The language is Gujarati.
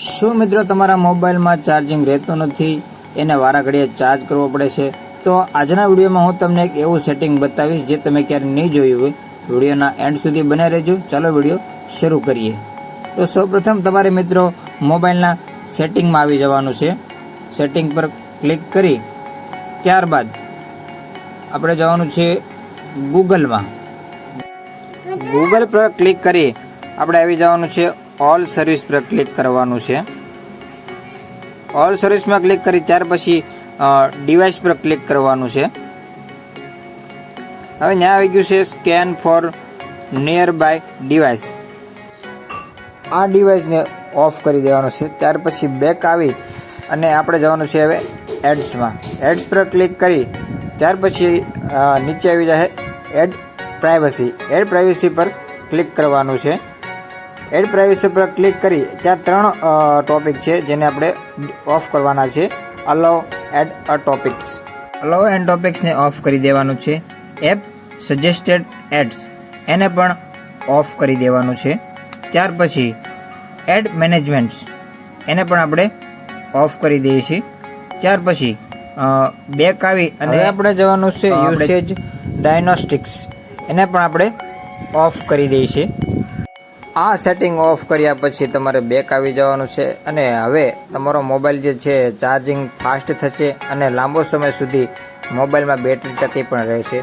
શું મિત્રો તમારા મોબાઈલમાં ચાર્જિંગ રહેતું નથી, એને વારા ઘડીએ ચાર્જ કરવો પડે છે? તો આજના વિડીયોમાં હું તમને એક એવું સેટિંગ બતાવીશ જે તમે ક્યારે નહીં જોયું હોય. વિડીયોના એન્ડ સુધી બન્યા રહેજો. ચાલો વિડીયો શરૂ કરીએ. તો સૌપ્રથમ તમારે મિત્રો મોબાઈલના સેટિંગમાં આવી જવાનું છે. સેટિંગ પર ક્લિક કરી ત્યારબાદ આપણે જવાનું છે ગૂગલમાં. ગૂગલ પર ક્લિક કરી આપણે આવી જવાનું છે ઓલ સર્વિસ પર ક્લિક કરવાનું છે. ઓલ સર્વિસમાં ક્લિક કરી ત્યાર પછી ડિવાઇસ પર ક્લિક કરવાનું છે. હવે ત્યાં આવી ગયું છે scan for nearby device. આ ડિવાઇસને ઓફ કરી દેવાનું છે. ત્યાર પછી બેક આવી અને આપણે જવાનું છે હવે એડ્સમાં. એડ્સ પર ક્લિક કરી ત્યાર પછી નીચે આવી જાય એડ પ્રાઇવસી. એડ પ્રાઇવસી પર ક્લિક કરવાનું છે. એડ પ્રાઇવસી પર ક્લિક કરી ત્યાં 3 ટોપિક છે જેને આપણે ઓફ કરવાના છે. Allowed a topics. Allow and ટોપિક્સને ઓફ કરી દેવાનું છે. એપ સજેસ્ટેડ એડ્સ એને પણ ઓફ કરી દેવાનું છે. ત્યાર પછી એડ મેનેજમેન્ટ્સ એને પણ આપણે ઓફ કરી દઈએ છીએ. ત્યાર પછી બેક આવી અને આપણે જવાનું છે યુસેજ ડાયગ્નોસ્ટિક્સ એને પણ આપણે ઓફ કરી દઈએ છીએ. આ સેટિંગ ઓફ કર્યા પછી તમારે બેક આવી જવાનું છે અને હવે તમારો મોબાઈલ જે છે ચાર્જિંગ ફાસ્ટ થશે અને લાંબો સમય સુધી મોબાઈલમાં બેટરી ટકી પણ રહેશે.